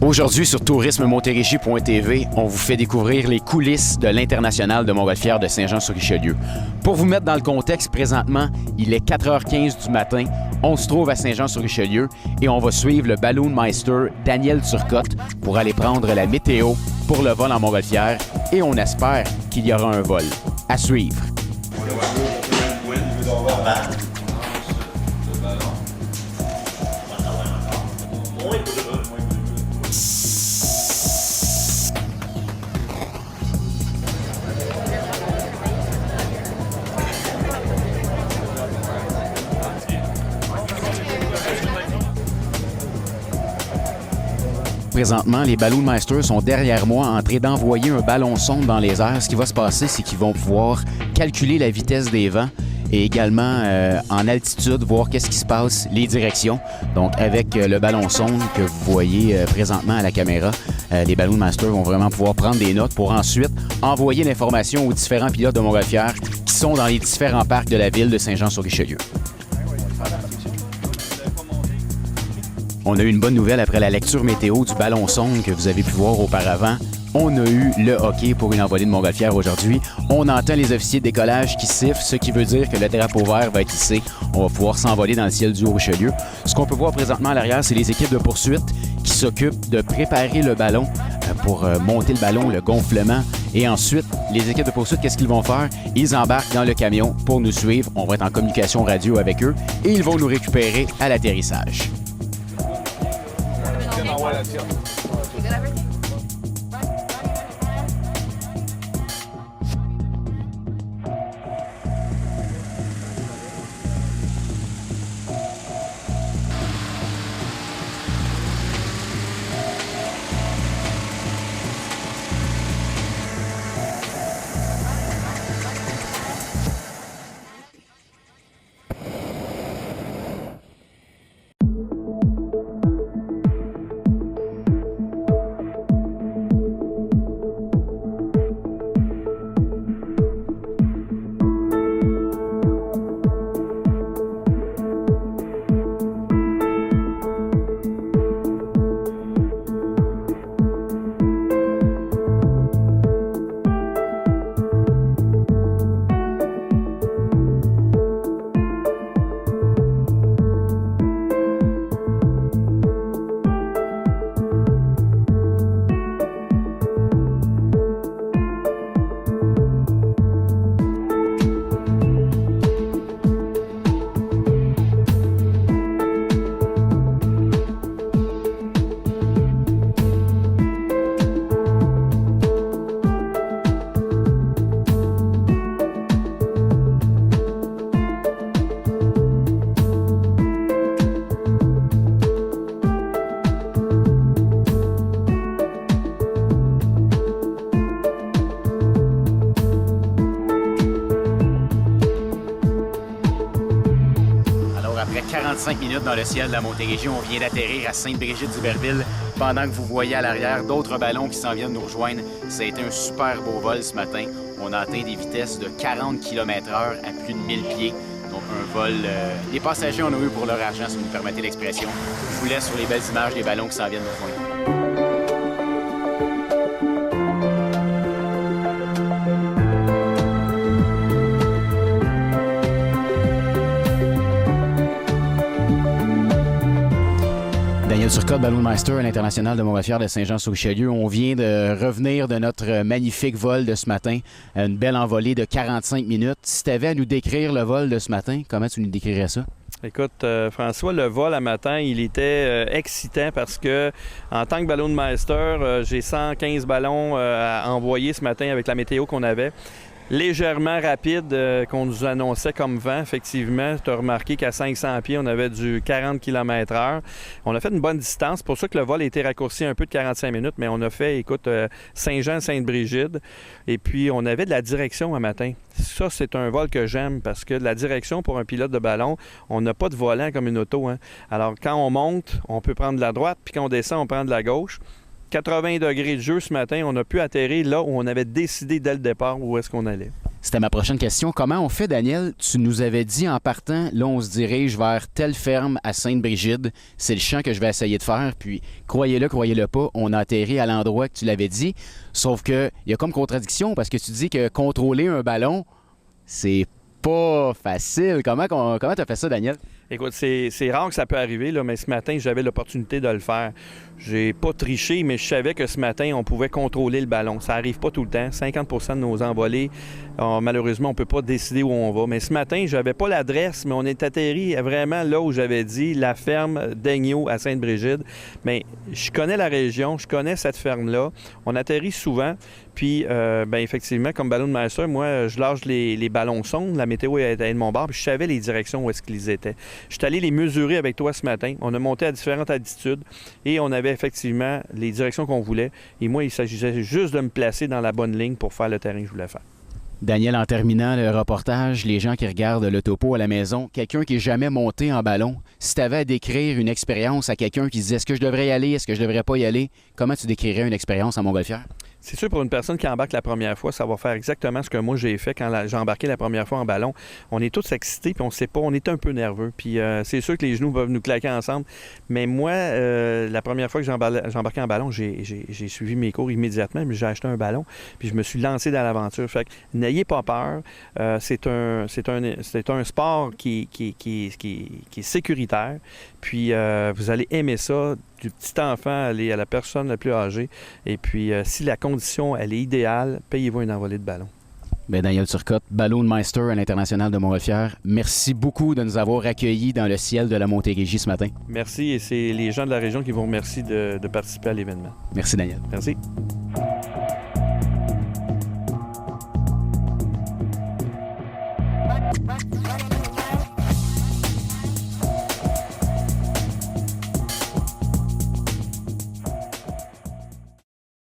Aujourd'hui, sur tourismemontérégie.tv, on vous fait découvrir les coulisses de l'International de Montgolfière de Saint-Jean-sur-Richelieu. Pour vous mettre dans le contexte, présentement, il est 4h15 du matin. On se trouve à Saint-Jean-sur-Richelieu et on va suivre le Balloonmeister Daniel Turcotte pour aller prendre la météo pour le vol en Montgolfière et on espère qu'il y aura un vol. À suivre. Présentement, les Balloonmeisters sont derrière moi en train d'envoyer un ballon sonde dans les airs. Ce qui va se passer, c'est qu'ils vont pouvoir calculer la vitesse des vents et également en altitude, voir qu'est-ce qui se passe, les directions. Donc, avec le ballon sonde que vous voyez présentement à la caméra, les Balloonmeisters vont vraiment pouvoir prendre des notes pour ensuite envoyer l'information aux différents pilotes de Montgolfière qui sont dans les différents parcs de la ville de Saint-Jean-sur-Richelieu. On a eu une bonne nouvelle après la lecture météo du ballon sonde que vous avez pu voir auparavant. On a eu le hockey pour une envolée de Montgolfière aujourd'hui. On entend les officiers de décollage qui sifflent, ce qui veut dire que le drapeau vert va être hissé. On va pouvoir s'envoler dans le ciel du Haut-Richelieu. Ce qu'on peut voir présentement à l'arrière, c'est les équipes de poursuite qui s'occupent de préparer le ballon pour monter le ballon, le gonflement. Et ensuite, les équipes de poursuite, qu'est-ce qu'ils vont faire? Ils embarquent dans le camion pour nous suivre. On va être en communication radio avec eux et ils vont nous récupérer à l'atterrissage. Après 45 minutes dans le ciel de la Montérégie, on vient d'atterrir à Sainte-Brigitte-d'Iberville pendant que vous voyez à l'arrière d'autres ballons qui s'en viennent nous rejoindre. Ça a été un super beau vol ce matin. On a atteint des vitesses de 40 km/h à plus de 1000 pieds. Donc un vol, les passagers en ont eu pour leur argent, si vous me permettez l'expression. Je vous laisse sur les belles images des ballons qui s'en viennent nous rejoindre. Daniel Turcotte, Balloonmeister à l'International de Montgolfière de Saint-Jean-sur-Richelieu. On vient de revenir de notre magnifique vol de ce matin, une belle envolée de 45 minutes. Si tu avais à nous décrire le vol de ce matin, comment tu nous décrirais ça? Écoute, François, le vol à matin, il était excitant parce que, en tant que Balloonmeister, j'ai 115 ballons à envoyer ce matin avec la météo qu'on avait. Légèrement rapide qu'on nous annonçait comme vent, effectivement. Tu as remarqué qu'à 500 pieds, on avait du 40 km/h. On a fait une bonne distance. C'est pour ça que le vol a été raccourci un peu de 45 minutes, mais on a fait, écoute, Saint-Jean-Sainte-Brigide. Et puis, on avait de la direction un matin. Ça, c'est un vol que j'aime parce que de la direction pour un pilote de ballon, on n'a pas de volant comme une auto, hein. Alors, quand on monte, on peut prendre de la droite, puis quand on descend, on prend de la gauche. 80 degrés de jeu ce matin, on a pu atterrir là où on avait décidé dès le départ où est-ce qu'on allait. C'était ma prochaine question. Comment on fait, Daniel? Tu nous avais dit en partant, là, on se dirige vers telle ferme à Sainte-Brigide. C'est le champ que je vais essayer de faire. Puis, croyez-le pas, on a atterri à l'endroit que tu l'avais dit. Sauf que il y a comme contradiction parce que tu dis que contrôler un ballon, c'est pas facile. Comment tu as fait ça, Daniel? Écoute, c'est rare que ça peut arriver, là, mais ce matin, j'avais l'opportunité de le faire. J'ai pas triché, mais je savais que ce matin, on pouvait contrôler le ballon. Ça arrive pas tout le temps. 50 de nos envolées, malheureusement, on peut pas décider où on va. Mais ce matin, j'avais pas l'adresse, mais on est atterri vraiment là où j'avais dit, la ferme d'Aigneau à Sainte-Brigide. Mais je connais la région, je connais cette ferme-là. On atterrit souvent. Puis, effectivement, comme Balloon Meister, moi, je lâche les ballons sondes. La météo était de mon bord, puis je savais les directions où est-ce qu'ils étaient. Je suis allé les mesurer avec toi ce matin. On a monté à différentes altitudes et on avait effectivement les directions qu'on voulait. Et moi, il s'agissait juste de me placer dans la bonne ligne pour faire le terrain que je voulais faire. Daniel, en terminant le reportage, les gens qui regardent le topo à la maison, quelqu'un qui n'est jamais monté en ballon, si tu avais à décrire une expérience à quelqu'un qui disait « Est-ce que je devrais y aller? Est-ce que je devrais pas y aller? » Comment tu décrirais une expérience en montgolfière? C'est sûr, pour une personne qui embarque la première fois, ça va faire exactement ce que moi j'ai fait quand j'ai embarqué la première fois en ballon. On est tous excités, puis on sait pas, on est un peu nerveux. Puis c'est sûr que les genoux peuvent nous claquer ensemble. Mais moi, la première fois que j'ai embarqué en ballon, j'ai suivi mes cours immédiatement, mais j'ai acheté un ballon, puis je me suis lancé dans l'aventure. Fait que n'ayez pas peur. C'est un sport qui est sécuritaire. Puis vous allez aimer ça, du petit enfant à la personne la plus âgée. Et puis, si la condition, elle est idéale, payez-vous une envolée de ballon. Bien, Daniel Turcotte, Balloon Meister à l'International de Montgolfière, merci beaucoup de nous avoir accueillis dans le ciel de la Montérégie ce matin. Merci, et c'est les gens de la région qui vous remercient de participer à l'événement. Merci, Daniel. Merci.